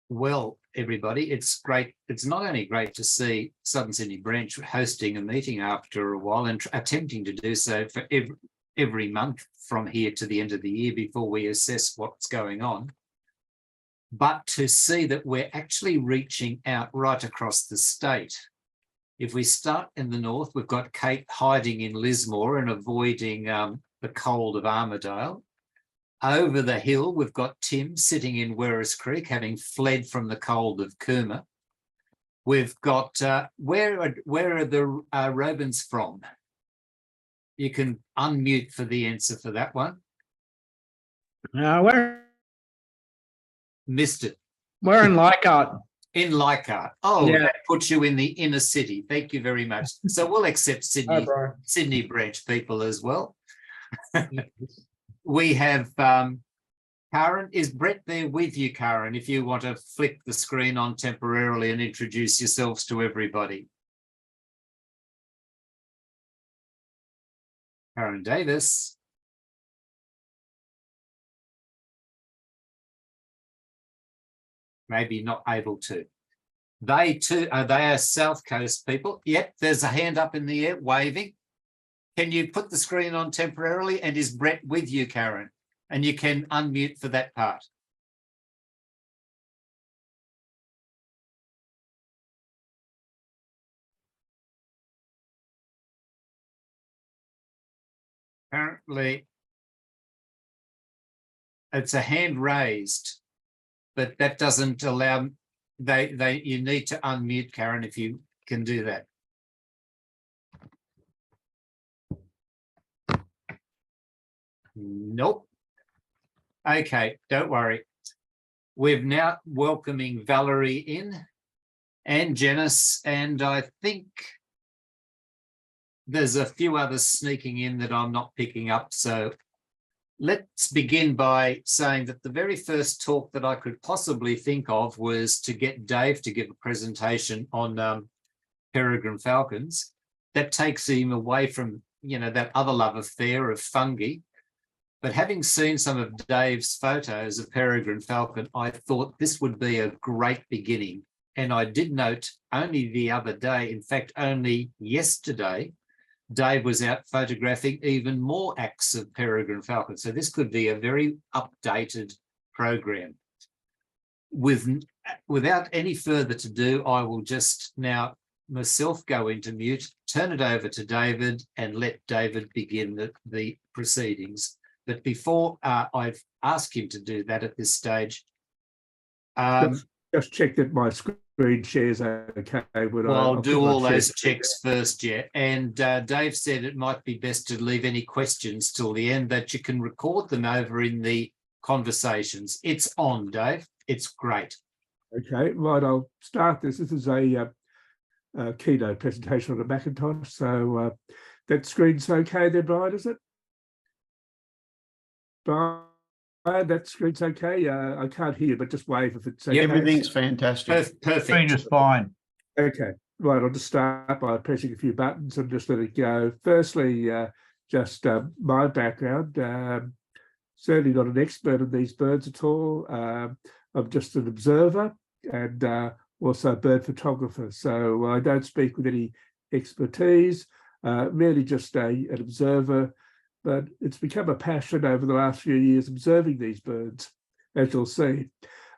Well, everybody, it's great. It's not only great to see Southern Sydney Branch hosting a meeting after a while and attempting to do so for every month from here to the end of the year before we assess what's going on, but to see that we're actually reaching out right across the state. If we start in the north, we've got Kate hiding in Lismore and avoiding the cold of Armidale. Over the hill, we've got Tim sitting in Werris Creek, having fled from the cold of Cooma. We've got, where are the Robins from? You can unmute for the answer for that one. Missed it. We're in Leichhardt. In Leichhardt. Oh, Yeah. that puts you in the inner city. Thank you very much. So we'll accept Sydney Branch people as well. We have Karen. Is Brett there with you, Karen, if you want to flick the screen on temporarily and introduce yourselves to everybody? Karen Davis. Maybe not able to. They too, they are South Coast people. Yep, there's a hand up in the air waving. Can you put the screen on temporarily? And is Brett with you, Karen? And you can unmute for that part. Apparently, it's a hand raised, but that doesn't allow, you need to unmute, Karen, if you can do that. Nope. Okay, don't worry. We're now welcoming Valerie in and Janice, and I think there's a few others sneaking in that I'm not picking up. So let's begin by saying that the very first talk that I could possibly think of was to get Dave to give a presentation on Peregrine Falcons. That takes him away from, you know, that other love affair of fungi. But having seen some of Dave's photos of Peregrine Falcon, I thought this would be a great beginning. And I did note only the other day, in fact, only yesterday, Dave was out photographing even more acts of Peregrine Falcon. So this could be a very updated program. Without any further to do, I will just now myself go into mute, turn it over to David and let David begin the proceedings. But before I've asked him to do that at this stage. Just check that my screen shares okay. Well, I'll do all those checks first, yeah. And Dave said it might be best to leave any questions till the end, that you can record them over in the conversations. It's on, Dave. It's great. Okay, right, I'll start this. This is a keynote presentation on a Macintosh. So that screen's okay there, Brian, is it? Brian, that screen's okay. I can't hear, but just wave if it's okay. Yeah, everything's fantastic. Perfect. Screen is fine. Okay, right, I'll just start by pressing a few buttons and just let it go. Firstly, just my background. Certainly not an expert in these birds at all. I'm just an observer and also a bird photographer. So I don't speak with any expertise, merely just an observer. But it's become a passion over the last few years observing these birds, as you'll see.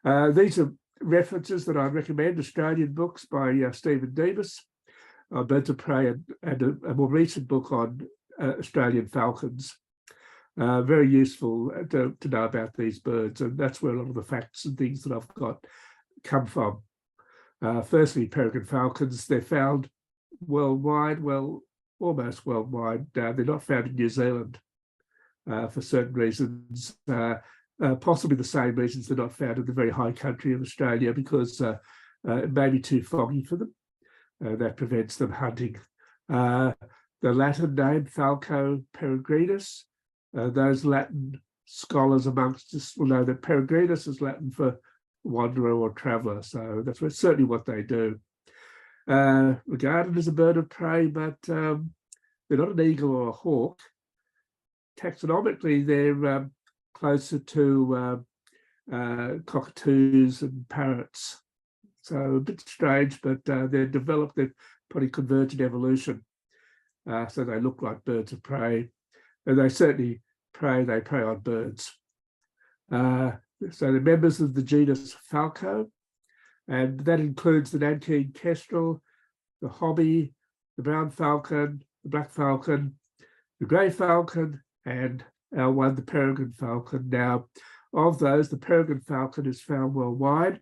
These are references that I recommend, Australian books by Stephen Demas on birds of prey, and a more recent book on Australian falcons. Very useful to know about these birds, and that's where a lot of the facts and things that I've got come from. Firstly, peregrine falcons, they're found worldwide, well, almost worldwide. They're not found in New Zealand for certain reasons, possibly the same reasons they're not found in the very high country of Australia, because it may be too foggy for them. That prevents them hunting. The Latin name, Falco peregrinus, those Latin scholars amongst us will know that peregrinus is Latin for wanderer or traveller. So that's certainly what they do. Regarded as a bird of prey, but they're not an eagle or a hawk. Taxonomically, they're closer to cockatoos and parrots. So a bit strange, but they've probably convergent evolution. So they look like birds of prey, and they certainly prey on birds. So they're members of the genus Falcon, and that includes the Nankeen kestrel, the hobby, the brown falcon, the black falcon, the grey falcon, and our one, the peregrine falcon. Now, of those, the peregrine falcon is found worldwide.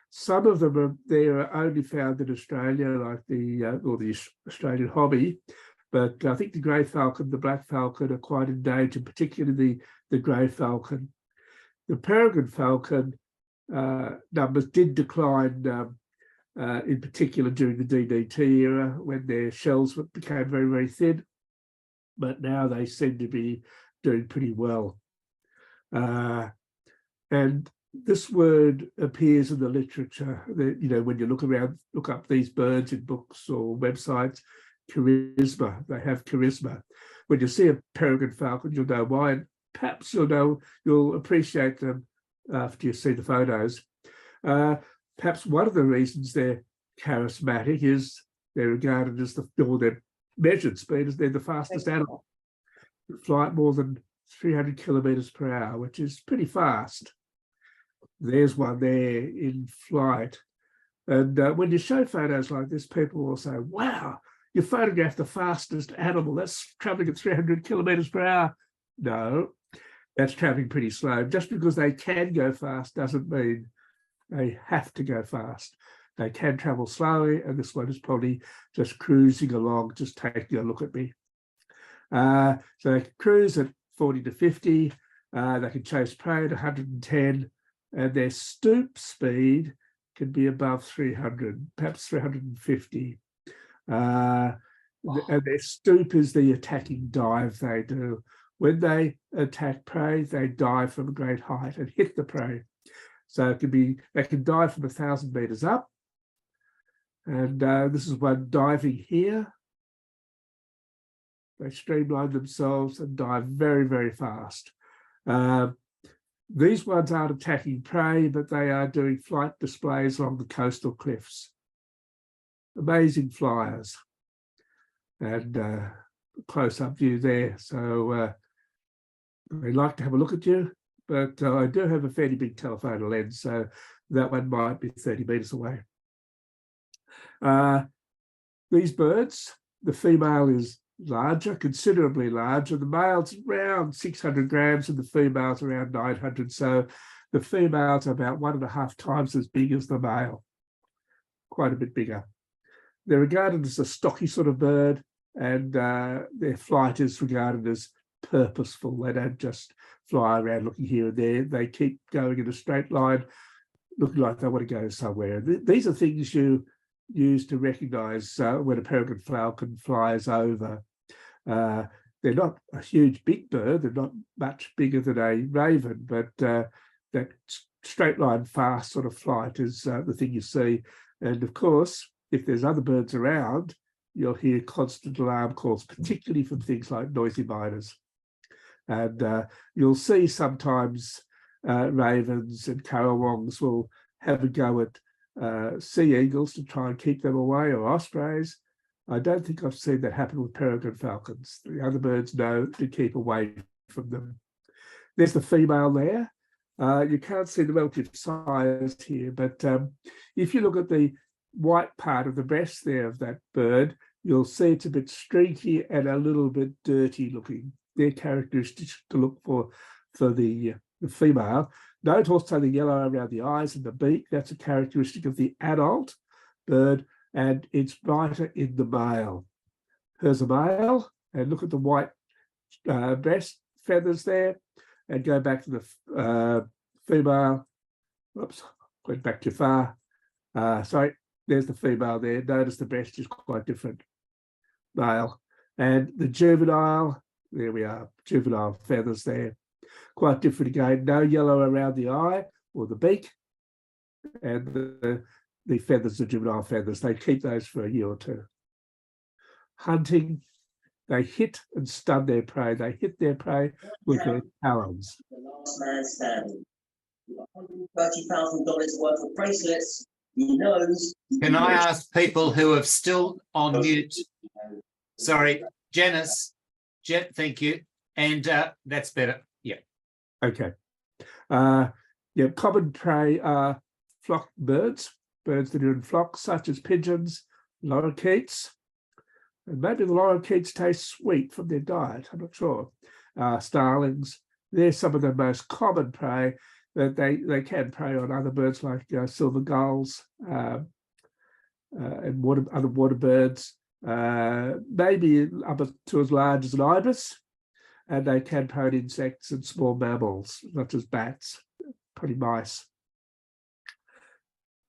Some of them are only found in Australia, like the Australian hobby. But I think the grey falcon, the black falcon are quite endangered, particularly the grey falcon. The peregrine falcon numbers did decline in particular during the DDT era when their shells became very, very thin. But now they seem to be doing pretty well. And this word appears in the literature that, when you look up these birds in books or websites, charisma, they have charisma. When you see a peregrine falcon, you'll know why, and perhaps you'll appreciate them after you see the photos. Perhaps one of the reasons they're charismatic is they're regarded as their measured speed as they're the fastest animal. They fly at more than 300 kilometers per hour, which is pretty fast. There's one there in flight. And when you show photos like this, people will say, wow, you photographed the fastest animal. That's traveling at 300 kilometers per hour. No, that's traveling pretty slow. Just because they can go fast doesn't mean they have to go fast. They can travel slowly, and this one is probably just cruising along, just taking a look at me. So they can cruise at 40 to 50. They can chase prey at 110. And their stoop speed can be above 300, perhaps 350. And their stoop is the attacking dive they do. When they attack prey, they dive from a great height and hit the prey. So they can dive from 1,000 meters up. And this is one diving here. They streamline themselves and dive very, very fast. These ones aren't attacking prey, but they are doing flight displays along the coastal cliffs. Amazing flyers. And close-up view there. So I'd like to have a look at you, but I do have a fairly big telephoto lens, so that one might be 30 meters away. These birds, the female is larger, considerably larger. The male's around 600 grams and the female's around 900. So the female's about 1.5 times as big as the male, quite a bit bigger. They're regarded as a stocky sort of bird, and their flight is regarded as purposeful. They don't just fly around looking here and there. They keep going in a straight line, looking like they want to go somewhere. These are things you use to recognize when a peregrine falcon flies over. They're not a huge big bird. They're not much bigger than a raven, but that straight line fast sort of flight is the thing you see. And of course, if there's other birds around, you'll hear constant alarm calls, particularly from things like noisy miners. And you'll see sometimes ravens and currawongs will have a go at sea eagles to try and keep them away, or ospreys. I don't think I've seen that happen with peregrine falcons. The other birds know to keep away from them. There's the female there. You can't see the relative size here, but if you look at the white part of the breast there of that bird, you'll see it's a bit streaky and a little bit dirty looking. They're characteristics to look for the female. Note also the yellow around the eyes and the beak. That's a characteristic of the adult bird, and it's brighter in the male. Here's a male, and look at the white breast feathers there, and go back to the female. Oops, went back too far. Sorry, there's the female there. Notice the breast is quite different. Male. And the juvenile, there we are, juvenile feathers there. Quite different again. No yellow around the eye or the beak. And the feathers are juvenile feathers. They keep those for a year or two. Hunting, they hit and stun their prey. They hit their prey with their talons. $130,000 worth of bracelets. He knows. Can I ask people who are still on mute? Sorry, Janice. Thank you. And that's better. Yeah. Okay. Yeah, common prey are flock birds that are in flocks, such as pigeons, lorikeets. And maybe the lorikeets taste sweet from their diet. I'm not sure. Starlings. They're some of the most common prey. That they can prey on other birds like silver gulls and other water birds, maybe up to as large as an ibis, and they can prey on insects and small mammals such as bats, probably mice.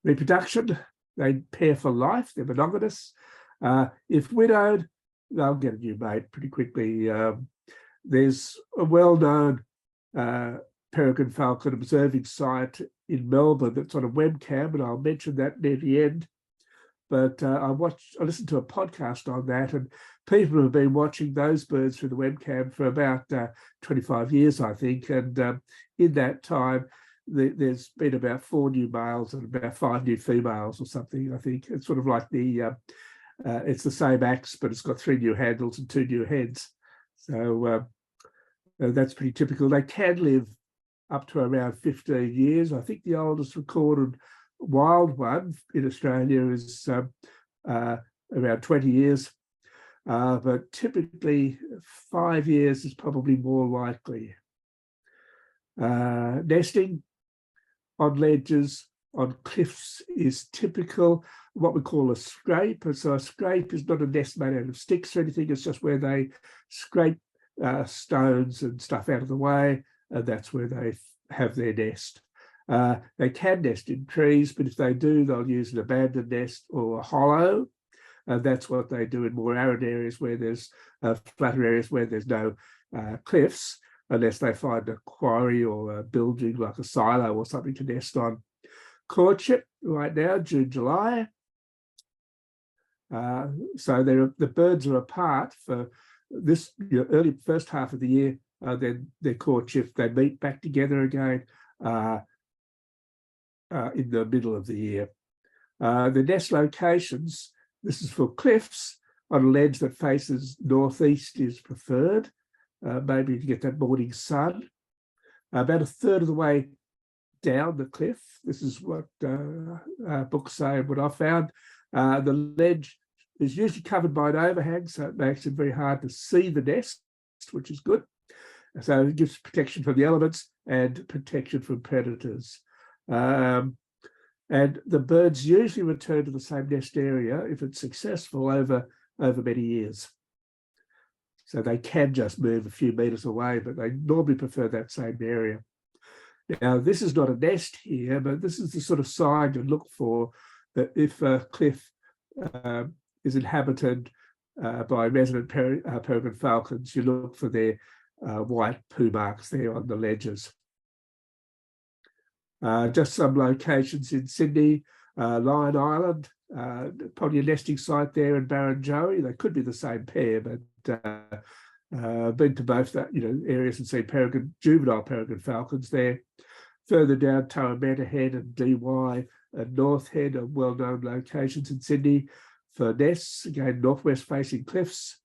Reproduction, they pair for life, they're monogamous. If widowed, they'll get a new mate pretty quickly. There's a well-known Peregrine Falcon observing site in Melbourne that's on a webcam, and I'll mention that near the end. But I listened to a podcast on that, and people have been watching those birds through the webcam for about 25 years, I think. And in that time, there's been about 4 new males and about 5 new females or something, I think. It's sort of like it's the same axe, but it's got 3 new handles and 2 new heads. So that's pretty typical. They can live up to around 15 years. I think the oldest recorded wild one in Australia is around 20 years, but typically 5 years is probably more likely. Nesting on ledges, on cliffs is typical, what we call a scrape. And so a scrape is not a nest made out of sticks or anything, it's just where they scrape stones and stuff out of the way, and that's where they have their nest. They can nest in trees, but if they do, they'll use an abandoned nest or a hollow. That's what they do in more arid areas where there's flatter areas where there's no cliffs, unless they find a quarry or a building like a silo or something to nest on. Courtship right now, June, July. So the birds are apart for this early first half of the year. Then their courtship, they meet back together again in the middle of the year. The nest locations, this is for cliffs on a ledge that faces northeast is preferred, maybe to get that morning sun. About a third of the way down the cliff, this is what books say and what I found, the ledge is usually covered by an overhang, so it makes it very hard to see the nest, which is good. So it gives protection from the elements and protection from predators. And the birds usually return to the same nest area if it's successful over many years. So they can just move a few meters away, but they normally prefer that same area. Now, this is not a nest here, but this is the sort of sign to look for that if a cliff is inhabited by resident peregrine falcons, you look for their white poo marks there on the ledges. Just some locations in Sydney, Lion Island, probably a nesting site there in Barrenjoey. They could be the same pair, but been to both that areas and seen juvenile peregrine falcons there. Further down, Parramatta Head and DY and North Head are well-known locations in Sydney for nests, again, northwest-facing cliffs.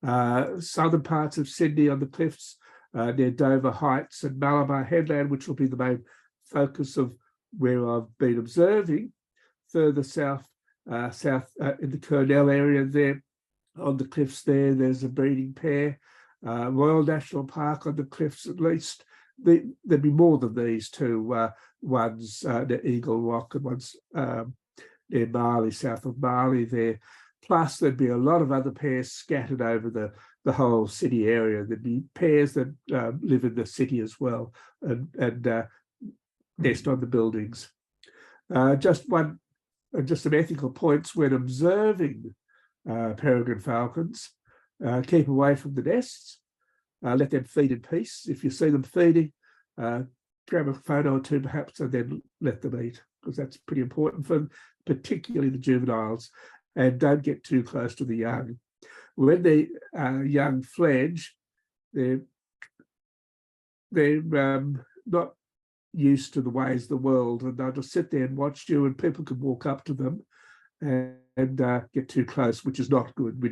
Southern parts of Sydney on the cliffs near Dover Heights and Malabar Headland, which will be the main focus of where I've been observing. Further south, in the Cornell area there, on the cliffs there's a breeding pair. Royal National Park on the cliffs at least. There'd be more than these two, one's near Eagle Rock and one's near Marley, south of Marley there. Plus there'd be a lot of other pairs scattered over the whole city area. There'd be pairs that live in the city as well and nest on the buildings. Just some ethical points when observing peregrine falcons. Keep away from the nests. Let them feed in peace. If you see them feeding, grab a photo or two perhaps and then let them eat, because that's pretty important for them, particularly the juveniles. And don't get too close to the young. When the young fledge, they're not used to the ways of the world, and they'll just sit there and watch you, and people can walk up to them and get too close, which is not good.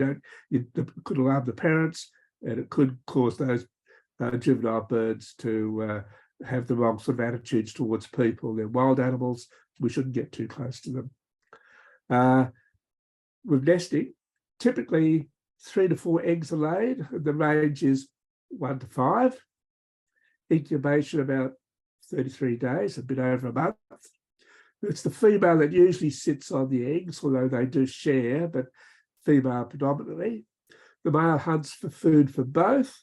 It could alarm the parents, and it could cause those juvenile birds to have the wrong sort of attitudes towards people. They're wild animals. We shouldn't get too close to them. With nesting, typically 3 to 4 eggs are laid. The range is 1 to 5. Incubation about 33 days, a bit over a month. It's the female that usually sits on the eggs, although they do share, but female predominantly. The male hunts for food for both,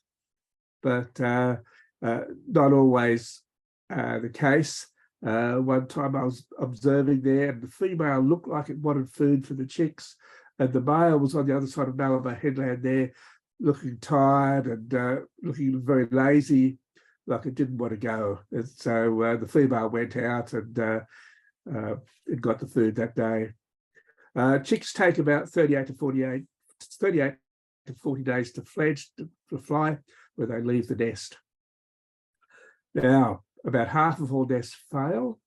but not always the case. One time I was observing there, and the female looked like it wanted food for the chicks, and the male was on the other side of Malabar Headland there, looking tired and looking very lazy, like it didn't want to go. And so the female went out and it got the food that day. Chicks take about 38 to 40 days to fledge, to fly, where they leave the nest. Now, about half of all nests fail,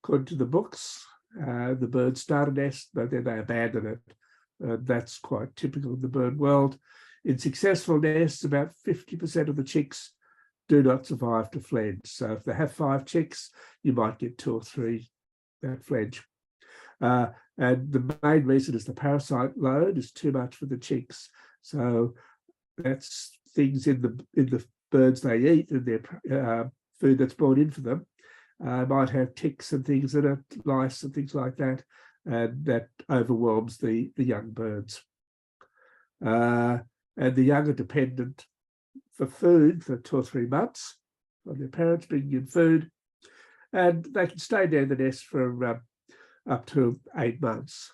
according to the books. The birds start a nest, but then they abandon it. That's quite typical of the bird world. In successful nests, about 50% of the chicks do not survive to fledge. So if they have 5 chicks, you might get 2 or 3 that fledge. And the main reason is the parasite load is too much for the chicks. So that's things in the birds they eat and their food that's brought in for them might have ticks and things in it, lice and things like that, and that overwhelms the young birds. And the young are dependent for food for 2 or 3 months on their parents bringing in food, and they can stay near the nest for up to 8 months.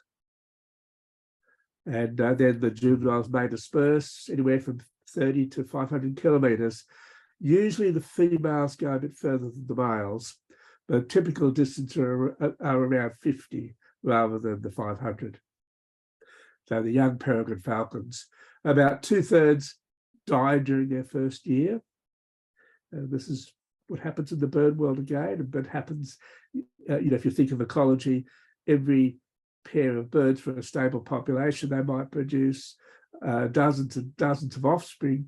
And then the juveniles may disperse anywhere from 30 to 500 kilometres. Usually the females go a bit further than the males, but typical distances are around 50 rather than the 500. So the young Peregrine Falcons, about 2/3 die during their first year. This is what happens in the bird world again, but happens, if you think of ecology, every pair of birds for a stable population, they might produce dozens and dozens of offspring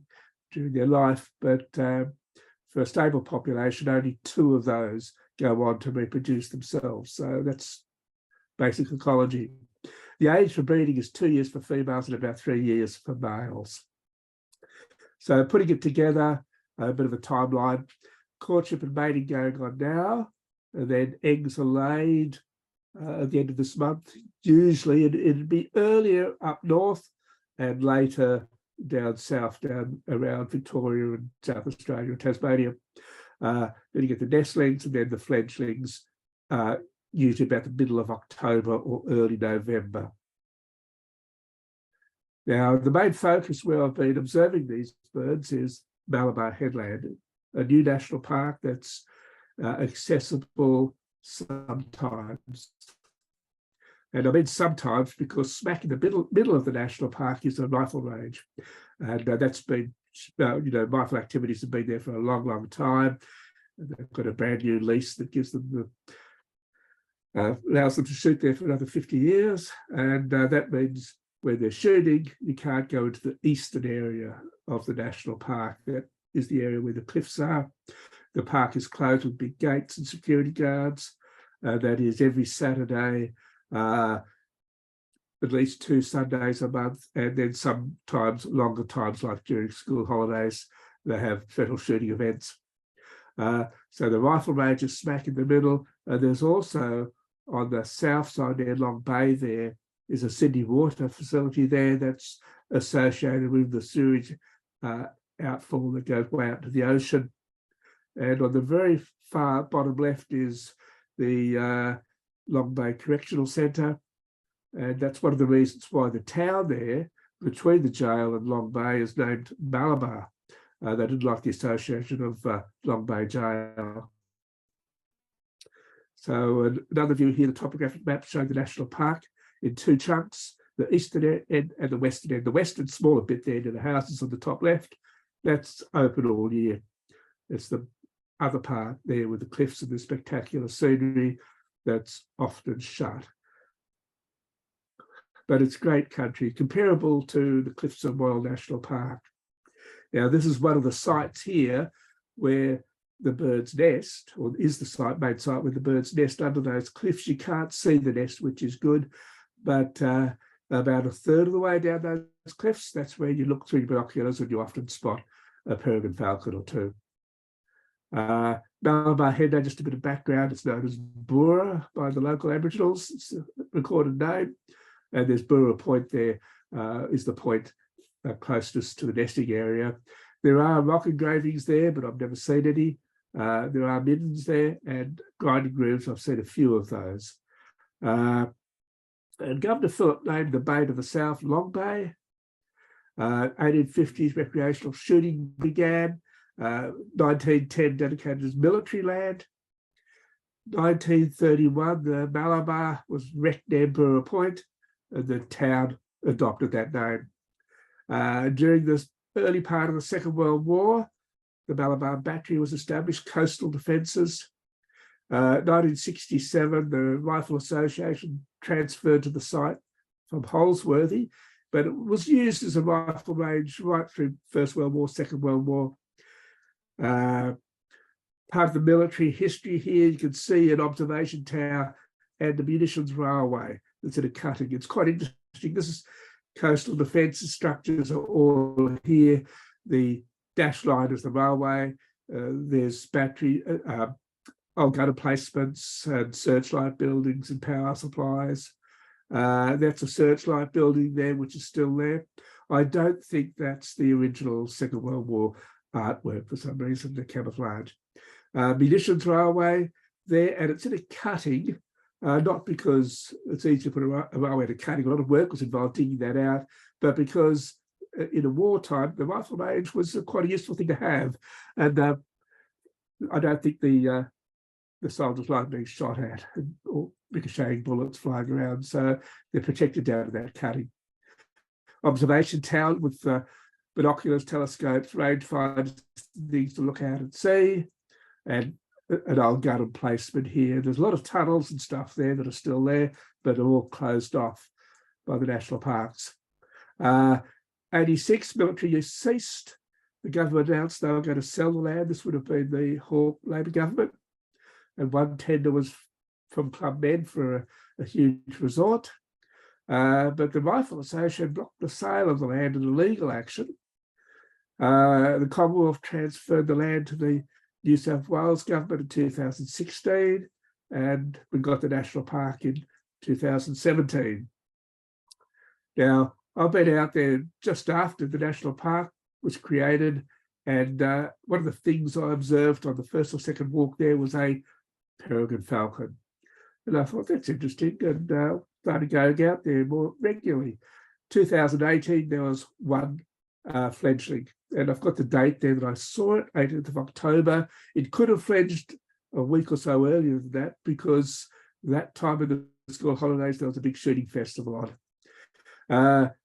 during their life, but for a stable population, only 2 of those go on to reproduce themselves. So that's basic ecology. The age for breeding is 2 years for females and about 3 years for males. So putting it together, a bit of a timeline, courtship and mating going on now, and then eggs are laid at the end of this month. Usually it'd be earlier up north and later down south, down around Victoria and South Australia and Tasmania. Then you get the nestlings and then the fledglings, usually about the middle of October or early November. Now, the main focus where I've been observing these birds is Malabar Headland, a new national park that's accessible sometimes. And I mean sometimes because smack in the middle of the national park is a rifle range. And that's been, rifle activities have been there for a long, long time. And they've got a brand new lease that gives them allows them to shoot there for another 50 years. And that means when they're shooting, you can't go into the eastern area of the national park. That is the area where the cliffs are. The park is closed with big gates and security guards. That is every Saturday, at least 2 Sundays a month, and then sometimes longer times, like during school holidays, they have federal shooting events. So the rifle range is smack in the middle. There's also on the south side there, Long Bay, there is a Sydney water facility there that's associated with the sewage outfall that goes way out to the ocean. And on the very far bottom left is the Long Bay Correctional Centre. And that's one of the reasons why the town there, between the jail and Long Bay, is named Malabar. They didn't like the association of Long Bay Jail. So another view here, the topographic map showing the national park in 2 chunks, the eastern end and the western end. The western smaller bit there to the houses on the top left, that's open all year. It's the other part there with the cliffs and the spectacular scenery that's often shut. But it's great country, comparable to the Cliffs of Moyle National Park. Now, this is one of the sites here where the birds nest, or is the main site where the birds nest under those cliffs. You can't see the nest, which is good, but about a third of the way down those cliffs, that's where you look through your binoculars and you often spot a peregrine falcon or two. Malabar Headland, just a bit of background, it's known as Boora by the local Aboriginals. It's a recorded name. And there's Boora Point there, is the point closest to the nesting area. There are rock engravings there, but I've never seen any. There are middens there and grinding grooves. I've seen a few of those. And Governor Phillip named the Bay to the south Long Bay. 1850s recreational shooting began. 1910 dedicated as military land. 1931, the Malabar was wrecked near Boora Point, and the town adopted that name. During the early part of the Second World War, the Malabar Battery was established, coastal defences. 1967, the Rifle Association transferred to the site from Holsworthy, but it was used as a rifle range right through First World War, Second World War. Part of the military history here, you can see an observation tower and the munitions railway that's in a cutting. It's quite interesting. This is coastal defence structures are all here. The dash line is the railway. There's battery, old gun emplacements and searchlight buildings and power supplies. That's a searchlight building there, which is still there. I don't think that's the original Second World War artwork for some reason, the camouflage. Munitions railway there, and it's in a cutting, not because it's easy to put a railway in a cutting. A lot of work was involved digging that out, but because in a wartime, the rifle range was quite a useful thing to have. And I don't think the soldiers like being shot at or ricocheting bullets flying around, so they're protected down to that cutting. Observation town with binoculars, telescopes, rangefinders, things to look out and see, and an old gun emplacement here. There's a lot of tunnels and stuff there that are still there, but are all closed off by the national parks. 86, military use ceased. The government announced they were going to sell the land. This would have been the Hawke Labor government. And one tender was from Club Med for a huge resort. But the Rifle Association blocked the sale of the land in a legal action. The Commonwealth transferred the land to the New South Wales government in 2016, and we got the national park in 2017. Now, I've been out there just after the national park was created, and one of the things I observed on the first or second walk there was a peregrine falcon. And I thought, that's interesting, and started going out there more regularly. 2018, there was one fledgling, and I've got the date there that I saw it, 18th of October. It could have fledged a week or so earlier than that, because that time of the school holidays, there was a big shooting festival on.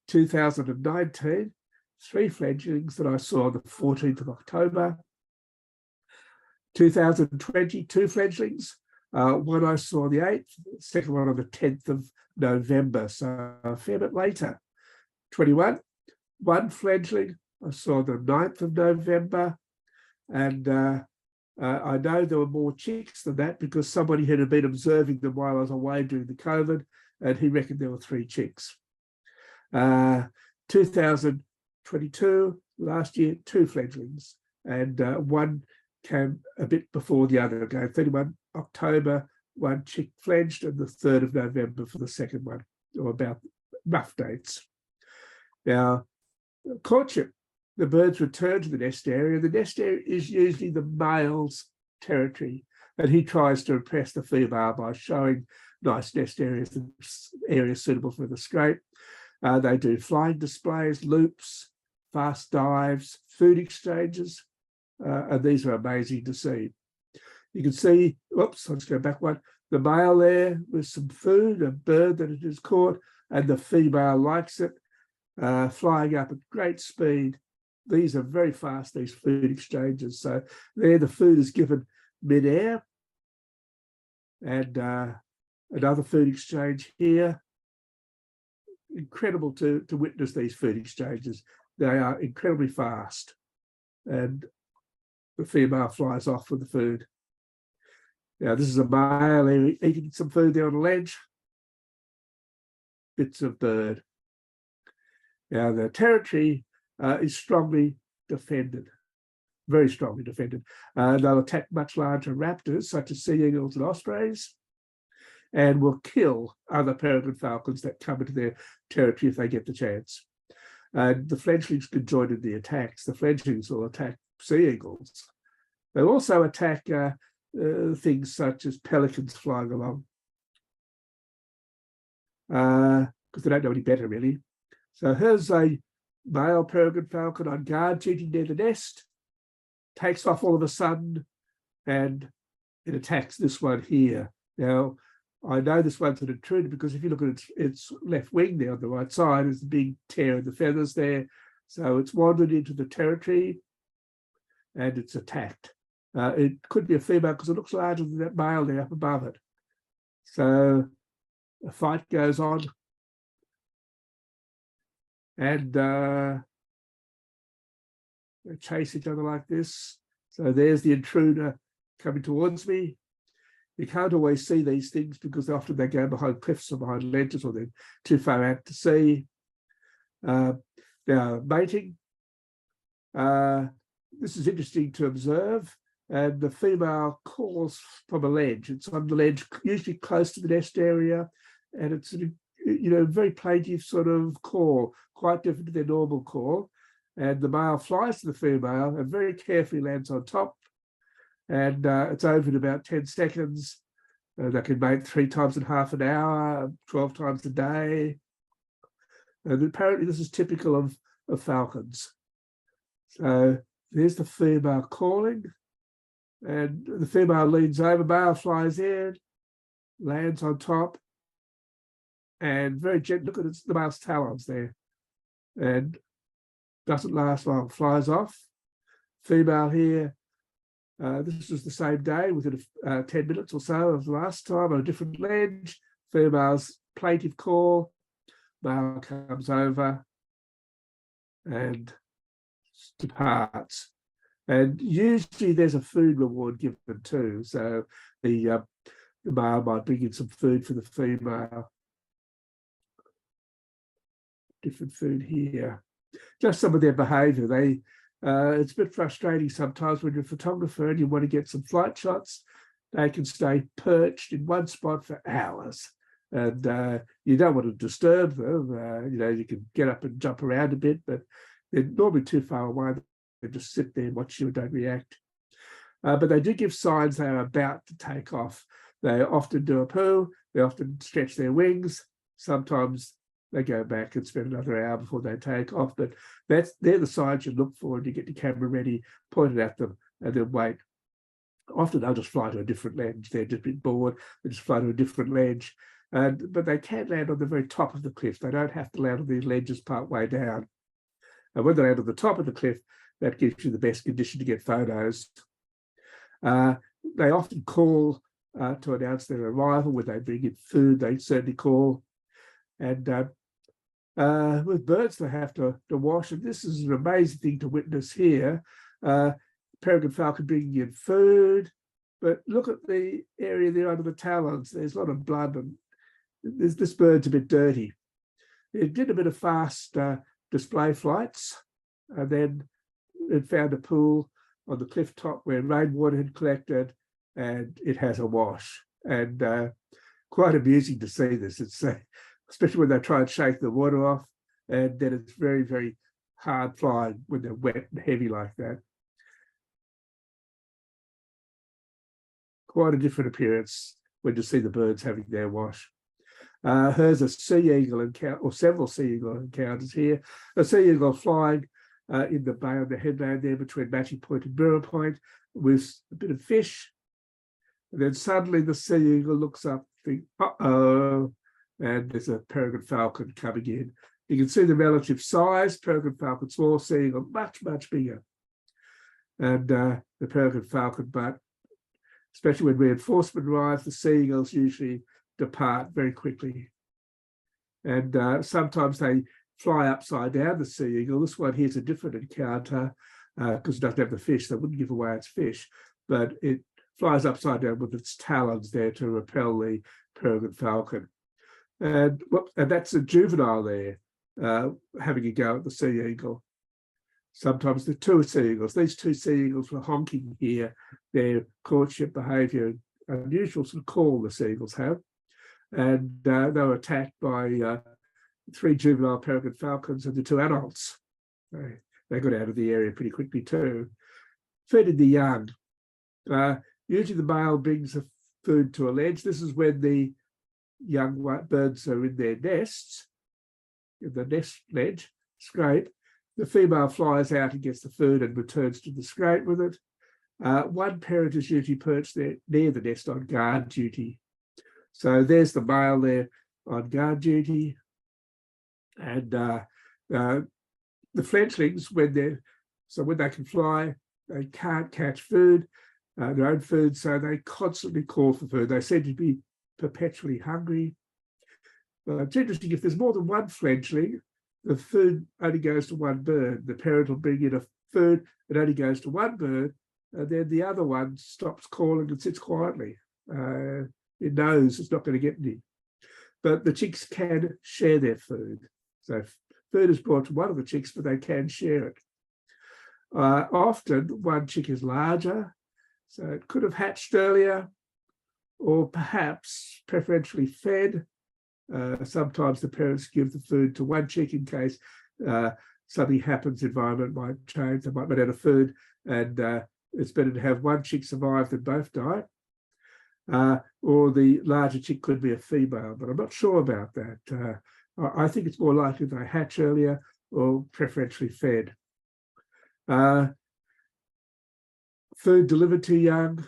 2019, 3 fledglings that I saw on the 14th of October. 2020, 2 fledglings. One I saw on the 8th, second one on the 10th of November, so a fair bit later. 21, 1 fledgling, I saw the 9th of November, and I know there were more chicks than that because somebody had been observing them while I was away during the COVID, and he reckoned there were 3 chicks. 2022, last year, 2 fledglings, and one came a bit before the other. Again, 31 October, 1 chick fledged, and the 3rd of November for the second one, or about rough dates. Now, courtship, the birds return to the nest area. The nest area is usually the male's territory, and he tries to impress the female by showing nice nest areas, areas suitable for the scrape. They do flying displays, loops, fast dives, food exchanges, and these are amazing to see. You can see, oops, let's go back one, the male there with some food, a bird that it has caught, and the female likes it, flying up at great speed these are very fast, these food exchanges. So there the food is given mid-air, and another food exchange here. Incredible to witness these food exchanges. They are incredibly fast, and the female flies off with the food. Now this is a male eating some food there on the ledge. Bits of bird. Now the territory is strongly defended, very strongly defended. They'll attack much larger raptors such as sea eagles and ospreys, and will kill other peregrine falcons that come into their territory if they get the chance. The fledglings can join in the attacks. The fledglings will attack sea eagles. They'll also attack things such as pelicans flying along, because they don't know any better, really. So here's a male peregrine falcon on guard duty near the nest, takes off all of a sudden, and it attacks this one here. Now, I know this one's an intruder because if you look at its left wing there on the right side, there's a big tear in the feathers there. So it's wandered into the territory and it's attacked. It could be a female because it looks larger than that male there up above it. So a fight goes on, and they chase each other like this. So there's the intruder coming towards me. You can't always see these things because often they go behind cliffs or behind ledges, or they're too far out to see. Now, mating. This is interesting to observe. And the female calls from a ledge. It's on the ledge, usually close to the nest area, and it's a very plaintive sort of call, quite different to their normal call. And the male flies to the female and very carefully lands on top. And it's over in about 10 seconds. They can mate 3 times in half an hour, 12 times a day. And apparently this is typical of falcons. So there's the female calling. And the female leans over, male flies in, lands on top, and very gently, look at the male's talons there, and doesn't last long, flies off. Female here, this was the same day, within 10 minutes or so of the last time on a different ledge. Female's plaintive call, male comes over and departs. And usually there's a food reward given too. So the male might bring in some food for the female. Different food here. Just some of their behaviour. It's a bit frustrating sometimes when you're a photographer and you want to get some flight shots. They can stay perched in one spot for hours, and you don't want to disturb them. You can get up and jump around a bit, but they're normally too far away. They just sit there and watch you and don't react. But they do give signs they are about to take off. They often do a poo. They often stretch their wings. Sometimes they go back and spend another hour before they take off. But they're the signs you look for, and you get your camera ready, point it at them, and then wait. Often they'll just fly to a different ledge. They're just a bit bored. They just fly to a different ledge. But they can land on the very top of the cliff. They don't have to land on these ledges part way down. And when they land on the top of the cliff, that gives you the best condition to get photos. They often call to announce their arrival. When they bring in food, they certainly call. And with birds, they have to wash. And this is an amazing thing to witness here. Peregrine falcon bringing in food. But look at the area there under the talons. There's a lot of blood, and this bird's a bit dirty. It did a bit of fast display flights, and then it found a pool on the cliff top where rainwater had collected, and it has a wash. And quite amusing to see this. It's especially when they try and shake the water off, and then it's very, very hard flying when they're wet and heavy like that. Quite a different appearance when you see the birds having their wash. Here's a sea eagle encounter, or several sea eagle encounters here. A sea eagle flying in the bay on the headland there between Matching Point and Mirror Point with a bit of fish. And then suddenly the sea eagle looks up, think, uh-oh, and there's a peregrine falcon coming in. You can see the relative size. Peregrine falcon small, seagull much, much bigger. And the peregrine falcon, but especially when reinforcement arrives, the seagulls usually depart very quickly. And sometimes they fly upside down, the sea eagle. This one here's a different encounter because it doesn't have the fish, so it wouldn't give away its fish, but it flies upside down with its talons there to repel the peregrine falcon. And that's a juvenile there, having a go at the sea eagle. Sometimes the two sea eagles, these two sea eagles were honking here, their courtship behaviour, unusual sort of call the sea eagles have. And they were attacked by 3 juvenile peregrine falcons and the 2 adults. They got out of the area pretty quickly too. Feeding the young. Usually the male brings the food to a ledge. This is when the young white birds are in their nests, in the nest ledge, scrape. The female flies out and gets the food and returns to the scrape with it. One parent is usually perched there near the nest on guard duty. So there's the male there on guard duty. And the fledglings, when they can fly, they can't catch food, their own food, so they constantly call for food. They seem to be perpetually hungry. But it's interesting, if there's more than one fledgling, the food only goes to one bird. The parent will bring in a food, it only goes to one bird, and then the other one stops calling and sits quietly. It knows it's not going to get any. But the chicks can share their food. So food is brought to one of the chicks, but they can share it. Often one chick is larger, so it could have hatched earlier, or perhaps preferentially fed. Sometimes the parents give the food to one chick in case something happens, the environment might change, they might run out of food, and it's better to have one chick survive than both die. Or the larger chick could be a female, but I'm not sure about that. I think it's more likely they hatch earlier or preferentially fed. Food delivered to young.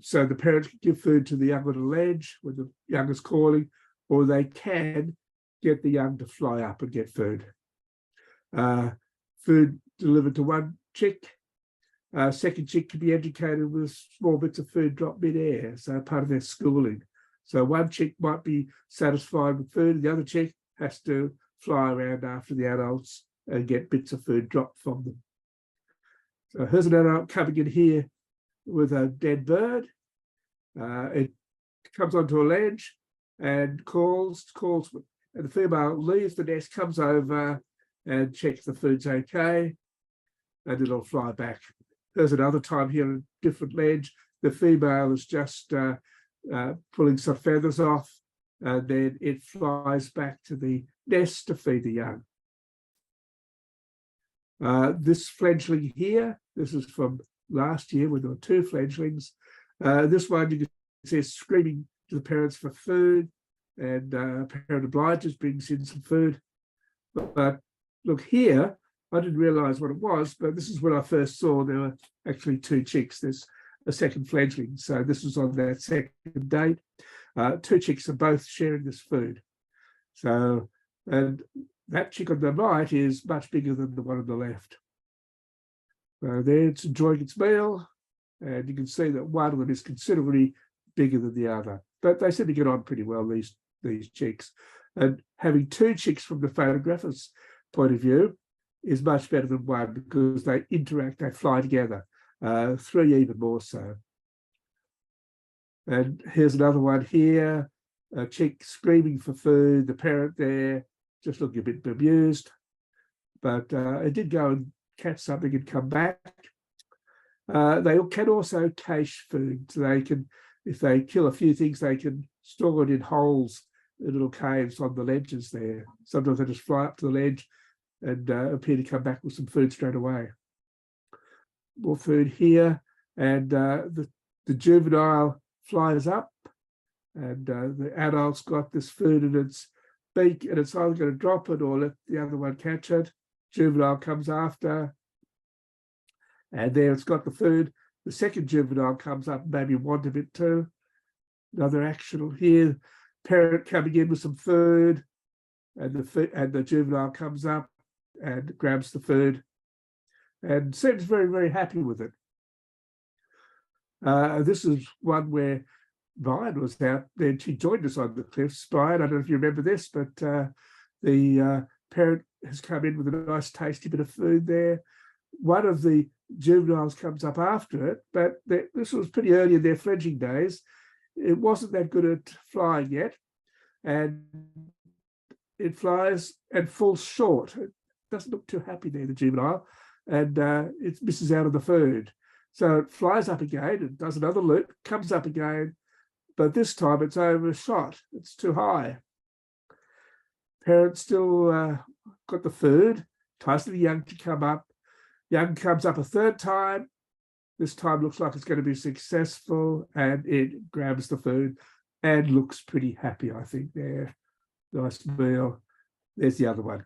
So the parents can give food to the young on a ledge when the young is calling, or they can get the young to fly up and get food. Food delivered to one chick. Second chick can be educated with small bits of food dropped mid-air, so part of their schooling. So one chick might be satisfied with food, the other chick has to fly around after the adults and get bits of food dropped from them. So here's an adult coming in here with a dead bird. It comes onto a ledge and calls, and the female leaves the nest, comes over and checks the food's okay, and it'll fly back. There's another time here on a different ledge. The female is just pulling some feathers off, and then it flies back to the nest to feed the young. This fledgling here, this is from last year when there were 2 fledglings. This one you can see screaming to the parents for food, and parent obliges, brings in some food. But look here, I didn't realise what it was, but this is when I first saw there were actually 2 chicks. There's a second fledgling. So this was on that second date. 2 chicks are both sharing this food. So, and that chick on the right is much bigger than the one on the left. So there it's enjoying its meal, and you can see that one of them is considerably bigger than the other. But they seem to get on pretty well, these chicks. And having 2 chicks from the photographer's point of view is much better than one, because they interact, they fly together. 3 even more so. And here's another one here, a chick screaming for food, the parent there just looking a bit bemused, but it did go and catch something and come back. They can also cache food, so they can, if they kill a few things, they can store it in holes, in little caves on the ledges there. Sometimes they just fly up to the ledge and appear to come back with some food straight away. More food here, and the juvenile flies up, and the adult's got this food in its beak, and it's either going to drop it or let the other one catch it. Juvenile comes after, and there it's got the food. The second juvenile comes up, maybe want a bit too. Another action here, parent coming in with some food, and the juvenile comes up and grabs the food and seems very, very happy with it. This is one where Brian was out there. She joined us on the cliffs. Brian, I don't know if you remember this, but the parent has come in with a nice tasty bit of food there. One of the juveniles comes up after it, but this was pretty early in their fledging days. It wasn't that good at flying yet, and it flies and falls short. It doesn't look too happy there, the juvenile, and it misses out on the food. So it flies up again and does another loop, comes up again, but this time it's overshot. It's too high. Parents still got the food, tries to the young to come up. Young comes up a third time. This time looks like it's going to be successful, and it grabs the food and looks pretty happy, I think, there. Nice meal. There's the other one.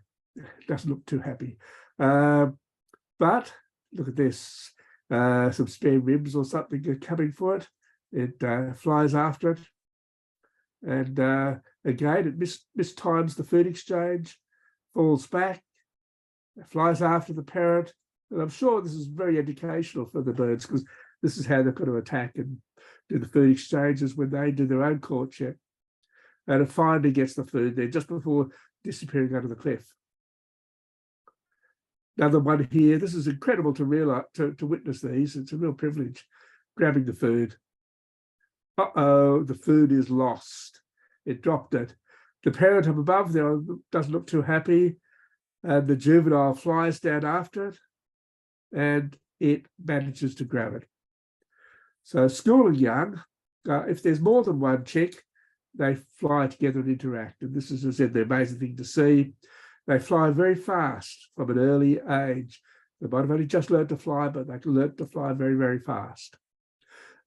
Doesn't look too happy. But look at this. Some spare ribs or something are coming for it. It flies after it. And again, it mistimes the food exchange, falls back, flies after the parent. And I'm sure this is very educational for the birds, because this is how they've got to attack and do the food exchanges when they do their own courtship. And it finally gets the food there just before disappearing under the cliff. Another one here. This is incredible to realize, to witness these. It's a real privilege, grabbing the food. Uh-oh, the food is lost. It dropped it. The parent up above there doesn't look too happy, and the juvenile flies down after it, and it manages to grab it. So schooling young, if there's more than one chick, they fly together and interact. And this is, as I said, the amazing thing to see. They fly very fast from an early age. They might have only just learned to fly, but they can learn to fly very, very fast.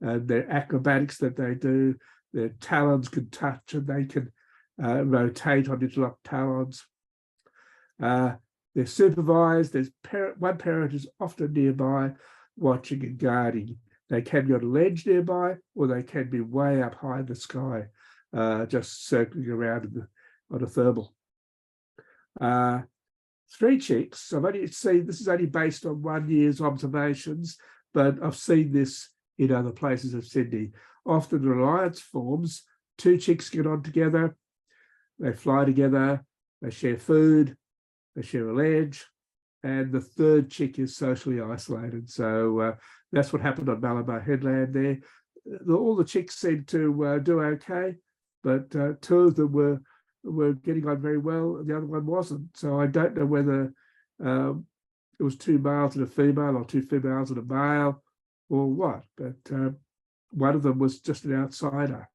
And their acrobatics that they do, their talons can touch, and they can rotate on interlocked talons. They're supervised. There's one parent is often nearby watching and guarding. They can be on a ledge nearby, or they can be way up high in the sky, just circling around on a thermal. 3 chicks. I've only seen, this is only based on 1 year's observations, but I've seen this in other places of Sydney. Often an alliance forms, 2 chicks get on together, they fly together, they share food, they share a ledge, and the 3rd chick is socially isolated. So that's what happened on Malabar Headland there. All the chicks seemed to do okay, but 2 of them were getting on very well, and the other one wasn't. So I don't know whether it was 2 males and a female, or 2 females and a male, or what, but one of them was just an outsider.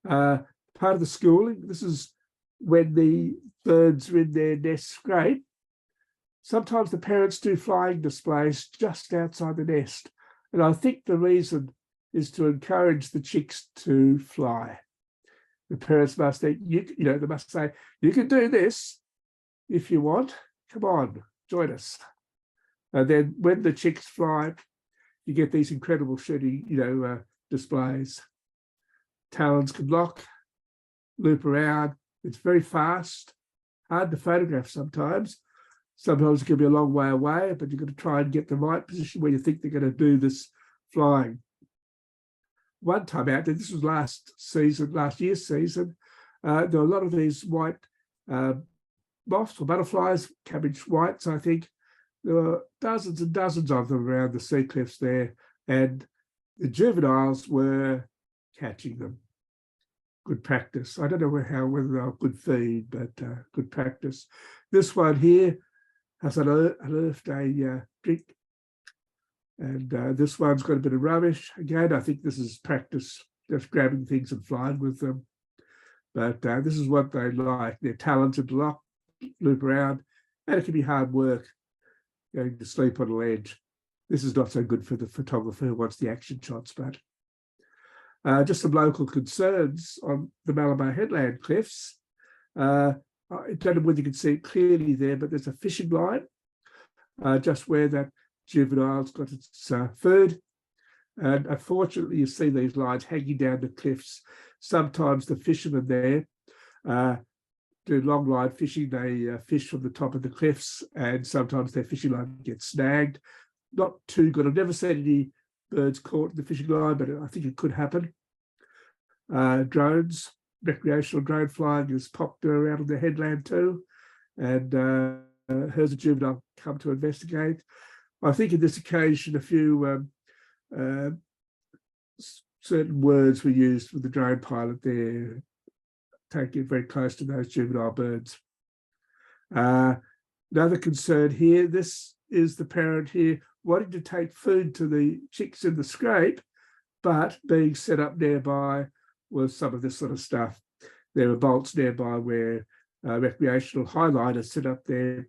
Part of the schooling, this is when the birds are in their nest scrape. Sometimes the parents do flying displays just outside the nest, and I think the reason is to encourage the chicks to fly. The parents must think, they must say, you can do this if you want. Come on, join us. And then when the chicks fly, you get these incredible shooting, displays. Talons can lock, loop around. It's very fast, hard to photograph sometimes. Sometimes it can be a long way away, but you've got to try and get the right position where you think they're going to do this flying. One time out there, this was last year's season, there were a lot of these white moths or butterflies, cabbage whites, I think. There were dozens and dozens of them around the sea cliffs there, and the juveniles were catching them. Good practice. I don't know whether they were good feed, but good practice. This one here has unearthed a drink, and this one's got a bit of rubbish. Again, I think this is practice, just grabbing things and flying with them. But this is what they like. They're talented to lock, loop around, and it can be hard work going to sleep on a ledge. This is not so good for the photographer who wants the action shots, but just some local concerns on the Malabar Headland cliffs. I don't know whether you can see it clearly there, but there's a fishing line just where that juvenile's got its food. And unfortunately, you see these lines hanging down the cliffs. Sometimes the fishermen there do long line fishing. They fish from the top of the cliffs, and sometimes their fishing line gets snagged. Not too good. I've never seen any birds caught in the fishing line, but I think it could happen. Drones, recreational drone flying is popular around on the headland too, and her's a juvenile come to investigate. I think in this occasion a few certain words were used with the drone pilot there, taking it very close to those juvenile birds. Another concern here, this is the parent here wanting to take food to the chicks in the scrape, but being set up nearby with some of this sort of stuff. There are bolts nearby where recreational highliners set up their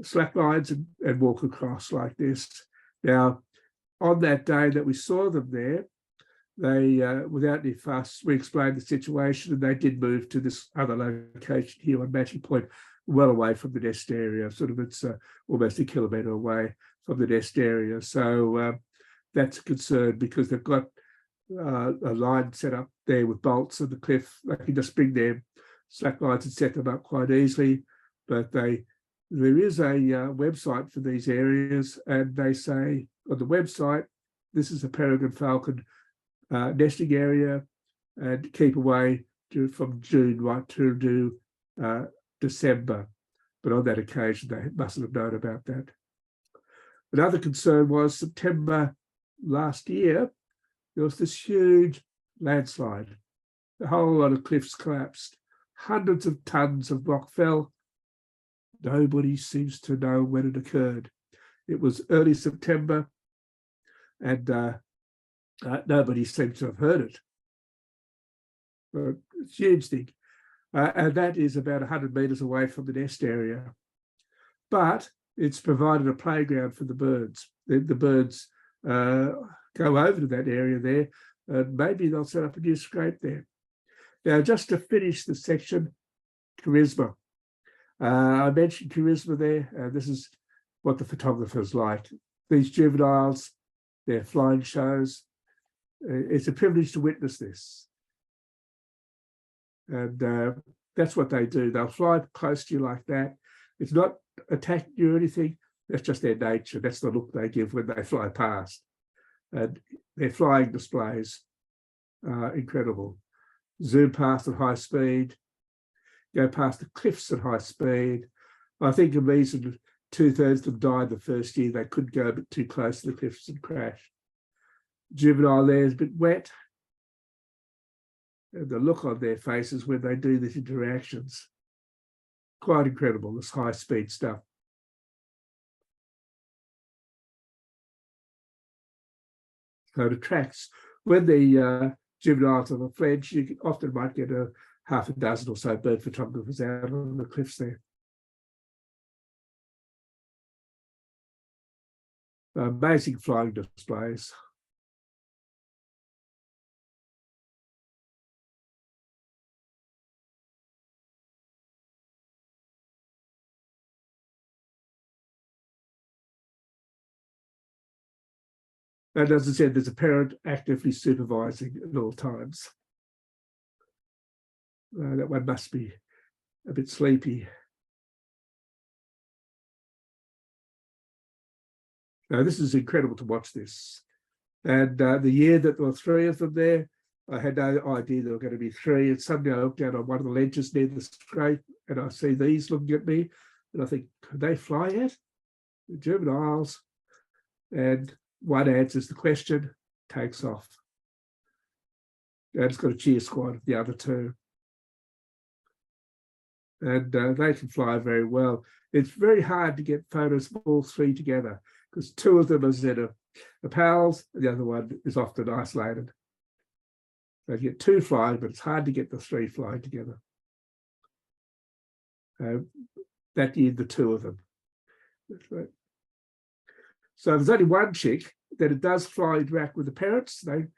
slack lines and walk across like this. Now, on that day that we saw them there, they, without any fuss, we explained the situation, and they did move to this other location here on Matching Point, well away from the nest area. Sort of, it's almost a kilometre away from the nest area. So that's a concern because they've got a line set up there with bolts on the cliff. They can just bring their slack lines and set them up quite easily. But there is a website for these areas, and they say on the website, this is a Peregrine Falcon nesting area, and keep away from June right to December. But on that occasion, they mustn't have known about that. Another concern was September last year, there was this huge landslide. A whole lot of cliffs collapsed. Hundreds of tons of rock fell. Nobody seems to know when it occurred. It was early September, and nobody seems to have heard it. But it's a huge thing. And that is about 100 metres away from the nest area. But it's provided a playground for the birds. The birds go over to that area there, and maybe they'll set up a new scrape there. Now, just to finish the section, charisma. I mentioned charisma there. This is what the photographer's like. These juveniles, their flying shows. It's a privilege to witness this. And that's what they do. They'll fly close to you like that. It's not attacking you or anything. That's just their nature. That's the look they give when they fly past. And their flying displays are incredible. Zoom past at high speed, go past the cliffs at high speed. I think the reason 2/3 of them died the first year, they couldn't go a bit too close to the cliffs and crash. Juvenile there is a bit wet. And the look on their faces when they do these interactions, quite incredible, this high speed stuff. So it attracts, when the juveniles are fledged, you often might get a half a dozen or so bird photographers out on the cliffs there. Amazing flying displays. And as I said, there's a parent actively supervising at all times. That one must be a bit sleepy. Now, this is incredible to watch this. And the year that there were 3 of them there, I had no idea there were going to be 3. And suddenly I looked down on one of the ledges near the scrape, and I see these looking at me, and I think, could they fly yet? The juveniles. And one answers the question, takes off. And it's got a cheer squad of the other 2. And they can fly very well. It's very hard to get photos of all 3 together because 2 of them are pals, and the other one is often isolated. So you get 2 flying, but it's hard to get the 3 flying together. That year, the 2 of them. So there's only one chick that it does fly interact with the parents. They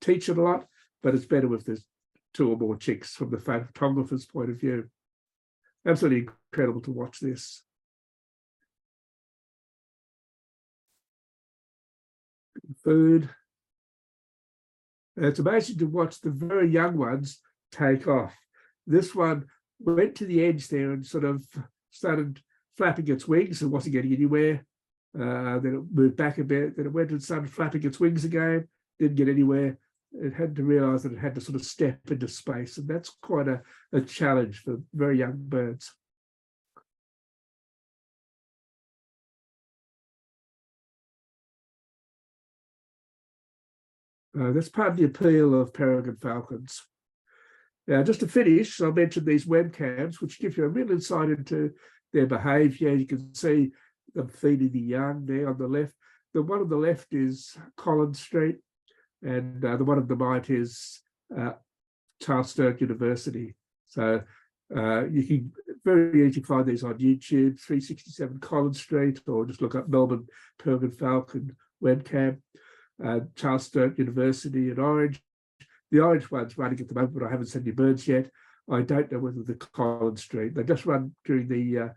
teach it a lot, but it's better if there's 2 or more chicks from the photographer's point of view. Absolutely incredible to watch this. Food. And it's amazing to watch the very young ones take off. This one went to the edge there and sort of started flapping its wings and wasn't getting anywhere. Then it moved back a bit, then it went and started flapping its wings again, didn't get anywhere. It had to realize that it had to sort of step into space, and that's quite a challenge for very young birds. That's part of the appeal of Peregrine Falcons. Now, just to finish, I'll mention these webcams, which give you a real insight into their behaviour. You can see them feeding the young there on the left. The one on the left is Collins Street, and the one on the right is Charles Sturt University. So you can very easily find these on YouTube, 367 Collins Street, or just look up Melbourne Peregrine Falcon webcam. Charles Sturt University in Orange. The orange one's running at the moment, but I haven't seen any birds yet. I don't know whether the Collins Street. They just run during the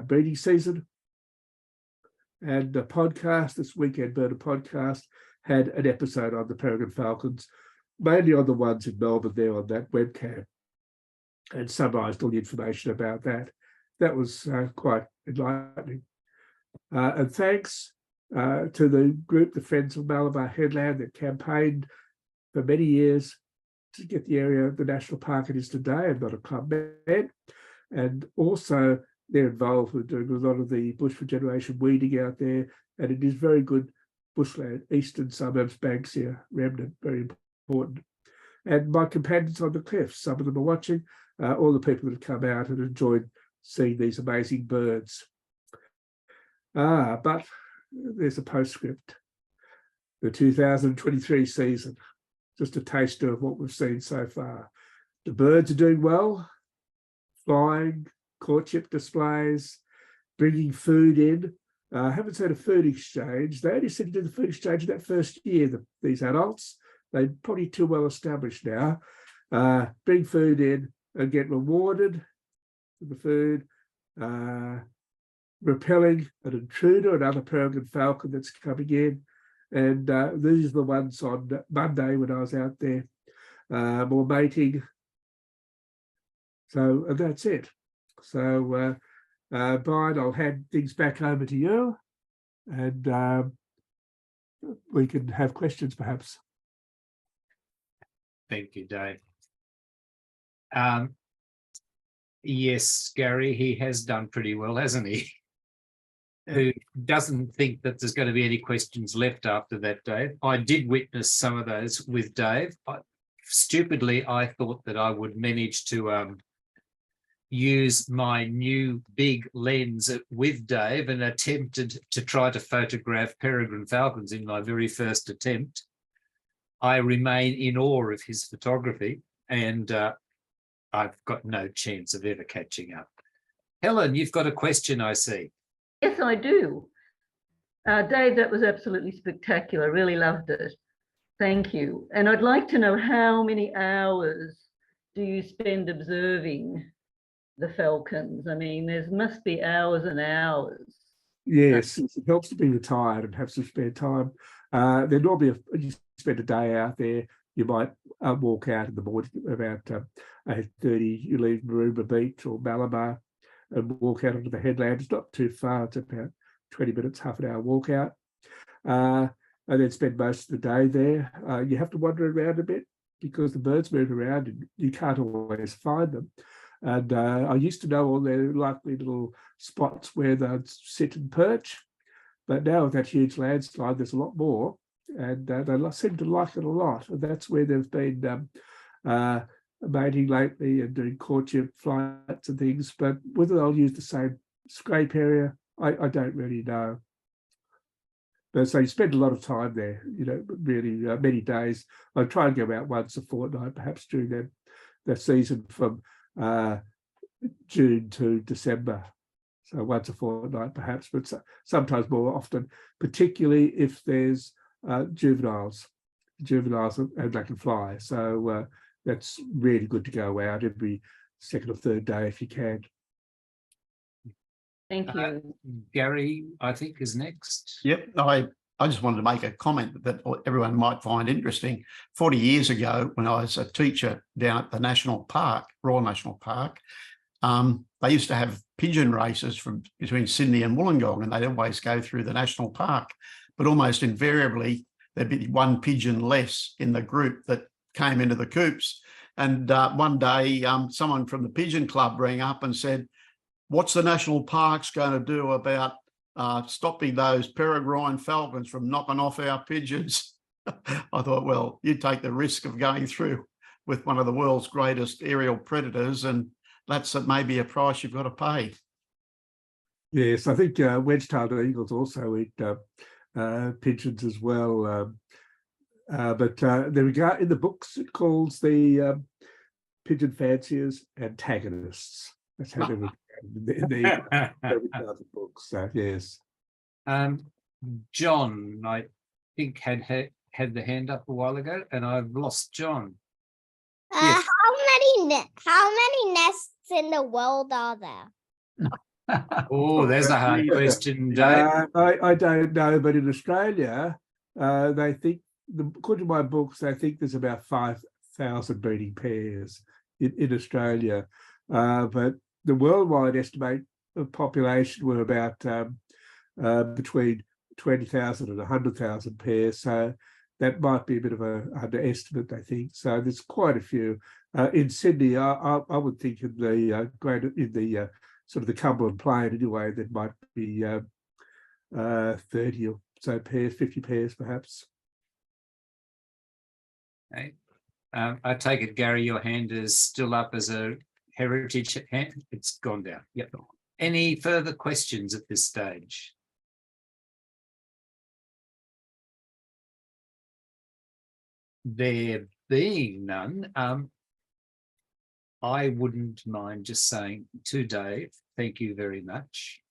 breeding season. And the podcast, this weekend bird podcast, had an episode on the Peregrine Falcons, mainly on the ones in Melbourne there on that webcam, and summarised all the information about that. That was quite enlightening. And thanks to the group, the Friends of Malabar Headland, that campaigned for many years to get the area the national park it is today, and not a club man. And also they're involved with doing a lot of the bush regeneration weeding out there, and it is very good bushland, eastern suburbs, Banksia, Remnant, very important. And my companions on the cliffs, some of them are watching, all the people that have come out and enjoyed seeing these amazing birds. But there's a postscript. The 2023 season, just a taster of what we've seen so far. The birds are doing well, flying, courtship displays, bringing food in. I haven't seen a food exchange. They only seem to do the food exchange in that first year, these adults. They're probably too well established now. Bring food in and get rewarded for the food. Repelling an intruder, another peregrine falcon that's coming in. And these are the ones on Monday when I was out there, more mating. So that's it. So Brian, I'll hand things back over to you, and we can have questions perhaps. Thank you, Dave. Yes, Gary, he has done pretty well, hasn't he? Who doesn't think that there's going to be any questions left after that, Dave? I did witness some of those with Dave. Stupidly, I thought that I would manage to use my new big lens with Dave and attempted to try to photograph peregrine falcons in my very first attempt. I remain in awe of his photography, and I've got no chance of ever catching up. Helen, you've got a question, I see. Yes, I do. Dave, that was absolutely spectacular. Really loved it. Thank you. And I'd like to know, how many hours do you spend observing the falcons? I mean, there must be hours and hours. Yes, it helps to be retired and have some spare time. There normally, you spend a day out there. You might walk out in the morning about 8:30. You leave Maroubra Beach or Malabar and walk out onto the headland. It's not too far. It's about 20 minutes, half an hour walk out. And then spend most of the day there. You have to wander around a bit because the birds move around and you can't always find them. And I used to know all their likely little spots where they'd sit and perch. But now with that huge landslide, there's a lot more. And they seem to like it a lot. And that's where they've been mating lately and doing courtship flights and things. But whether they'll use the same scrape area, I don't really know. But so you spend a lot of time there, you know, really many days. I try and go out once a fortnight, perhaps during the season from June to December. So once a fortnight, perhaps, but sometimes more often, particularly if there's juveniles, and they can fly. So that's really good to go out every second or third day if you can. Thank you. Gary, I think, is next. Yep, I I just wanted to make a comment that everyone might find interesting. 40 years ago, when I was a teacher down at the National Park, Royal National Park, they used to have pigeon races from between Sydney and Wollongong, and they'd always go through the National Park. But almost invariably, there'd be one pigeon less in the group that came into the coops. And one day, someone from the Pigeon Club rang up and said, "What's the National Parks going to do about stopping those Peregrine Falcons from knocking off our pigeons?" I thought, well, you take the risk of going through with one of the world's greatest aerial predators, and that's maybe a price you've got to pay. Yes, I think wedge-tailed eagles also eat pigeons as well. But there we go. In the books, it calls the pigeon fanciers antagonists. That's how they were in the books. So, yes. John, I think had the hand up a while ago, and I've lost John. Yes. How many nests in the world are there? Oh, there's a hard question, Dave. I don't know, but in Australia, they think, according to my books, they think there's about 5,000 breeding pairs in Australia. But the worldwide estimate of population were about between 20,000 and 100,000 pairs. So that might be a bit of an underestimate, I think. So there's quite a few. In Sydney, I would think in the sort of the Cumberland Plain anyway, there might be 30 or so pairs, 50 pairs perhaps. Okay. I take it, Gary, your hand is still up as a heritage hand. It's gone down. Yep. Any further questions at this stage? There being none, I wouldn't mind just saying to Dave, thank you very much.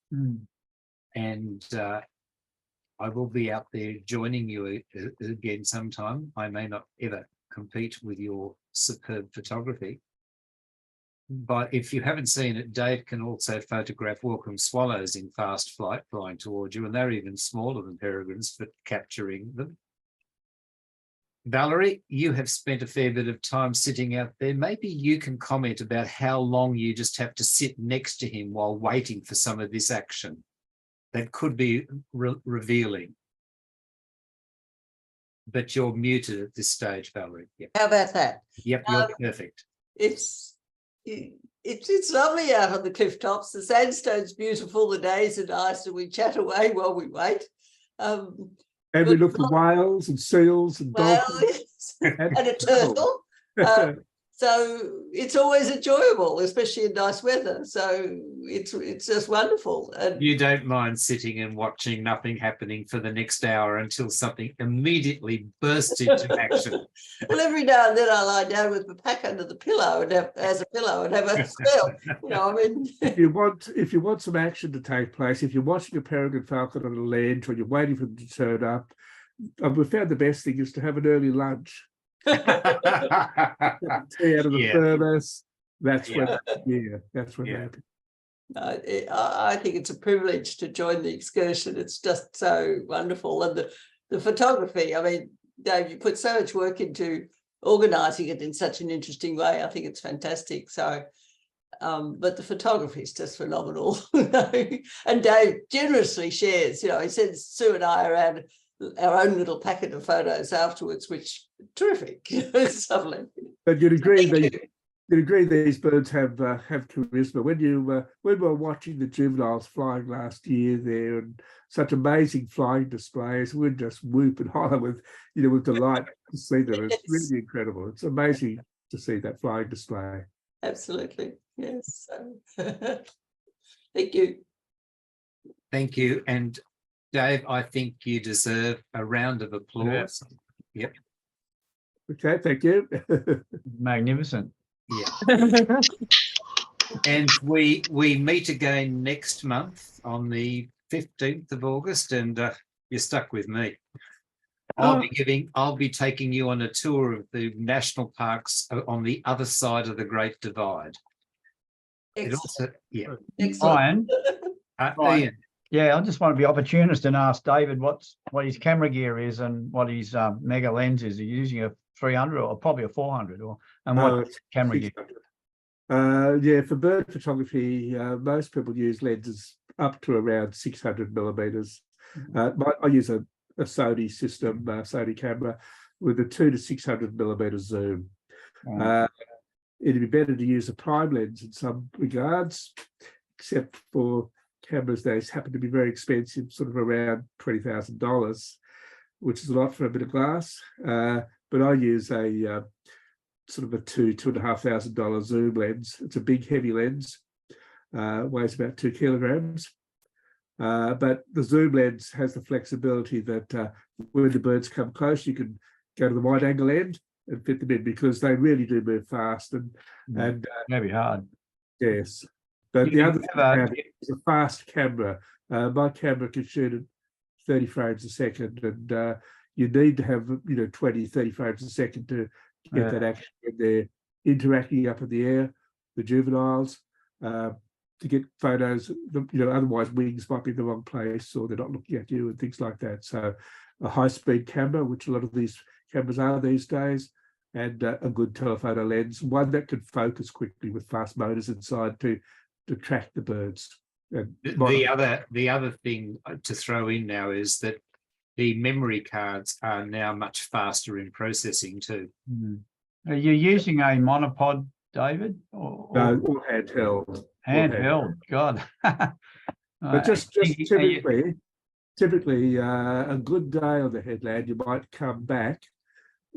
And I will be out there joining you again sometime. I may not ever compete with your superb photography, but if you haven't seen it, Dave can also photograph welcome swallows in fast flight flying towards you, and they're even smaller than peregrines for capturing them. Valerie, you have spent a fair bit of time sitting out there. Maybe you can comment about how long you just have to sit next to him while waiting for some of this action. That could be revealing. But you're muted at this stage, Valerie. Yep. How about that? Yep, you're perfect. It's lovely out on the cliff tops. The sandstone's beautiful. The days are nice, and we chat away while we wait. And we look at whales and seals and dolphins. And a turtle. So it's always enjoyable, especially in nice weather. So it's just wonderful. And you don't mind sitting and watching nothing happening for the next hour until something immediately bursts into action. Well, every now and then I lie down with my pack under the pillow and have a spell. You know, I mean, if you want some action to take place, if you're watching a peregrine falcon on a ledge or you're waiting for them to turn up, we found the best thing is to have an early lunch. Tea out of the thermos. That's when I think it's a privilege to join the excursion. It's just so wonderful. And the photography, I mean, Dave, you put so much work into organising it in such an interesting way. I think it's fantastic. So but the photography is just phenomenal. And Dave generously shares, he sends Sue and I around our own little packet of photos afterwards, which terrific. It's lovely. But you'd agree these birds have charisma. When we were watching the juveniles flying last year there, and such amazing flying displays, we'd just whoop and holler with delight to see them. It's really incredible. It's amazing to see that flying display. Absolutely, yes. Thank you. Thank you, and Dave, I think you deserve a round of applause. Yep. Okay, thank you. Magnificent. Yeah. And we meet again next month on the 15th of August, and you're stuck with me. I'll be taking you on a tour of the national parks on the other side of the Great Divide. Excellent. It also, yeah. Excellent. Ian, Ian. Yeah, I just want to be opportunist and ask David what his camera gear is and what his mega lens is. Are you using a 300 or probably a 400 and what it's camera gear? 600. Yeah, for bird photography, most people use lenses up to around 600 millimeters. I use a Sony system, Sony camera with a 200 to 600 millimeter zoom. It'd be better to use a prime lens in some regards, except for cameras those happen to be very expensive, sort of around $20,000, which is a lot for a bit of glass. But I use a sort of a $2,500 zoom lens. It's a big, heavy lens, weighs about 2 kilograms. But the zoom lens has the flexibility that when the birds come close, you can go to the wide angle end and fit them in, because they really do move fast and Maybe hard. yes. But the other thing is a fast camera. My camera can shoot at 30 frames a second, and you need to have 20, 30 frames a second to get that action when they're interacting up in the air, the juveniles, to get photos. Otherwise wings might be in the wrong place or they're not looking at you and things like that. So a high-speed camera, which a lot of these cameras are these days, and a good telephoto lens, one that can focus quickly with fast motors inside to track the birds. And The other thing to throw in now is that the memory cards are now much faster in processing too. Are you using a monopod, David? Or all handheld. handheld? God. But just typically, a good day on the headland, you might come back.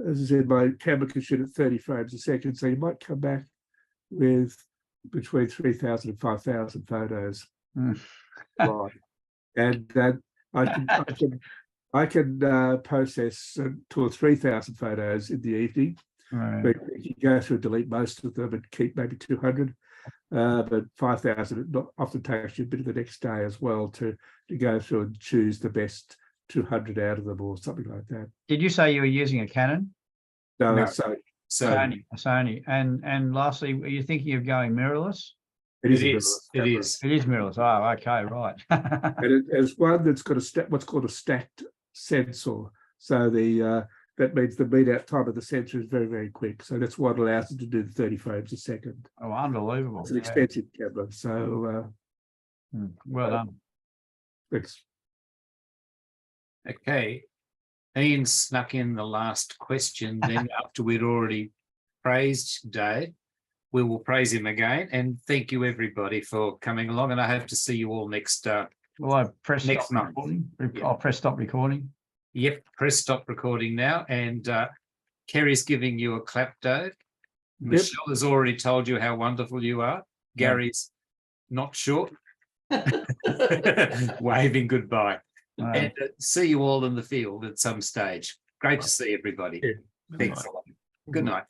As I said, my camera can shoot at 30 frames a second, so you might come back with between 3,000 and 5,000 photos. Right. And then I can process 2,000 or 3,000 photos in the evening. Right. But you go through and delete most of them and keep maybe 200. But 5,000 it often takes you a bit of the next day as well to go through and choose the best 200 out of them or something like that. Did you say you were using a Canon? No. Sony. And lastly, are you thinking of going mirrorless? It is. It is mirrorless. Oh, okay, right. And it's one that's got what's called a stacked sensor. So that means the mean out time of the sensor is very, very quick. So that's what allows it to do the 30 frames a second. Oh, unbelievable. It's an expensive camera. So well done. Thanks. Okay. Ian snuck in the last question then after we'd already praised Dave. We will praise him again, and thank you everybody for coming along, and I hope to see you all next Will I press next stop month. recording? Yeah. I'll press stop recording. Yep, press stop recording now, and Kerry's giving you a clap, Dave. Michelle has already told you how wonderful you are. Gary's not sure. Waving goodbye. And see you all in the field at some stage. Great to see everybody. Thanks a lot. Good night.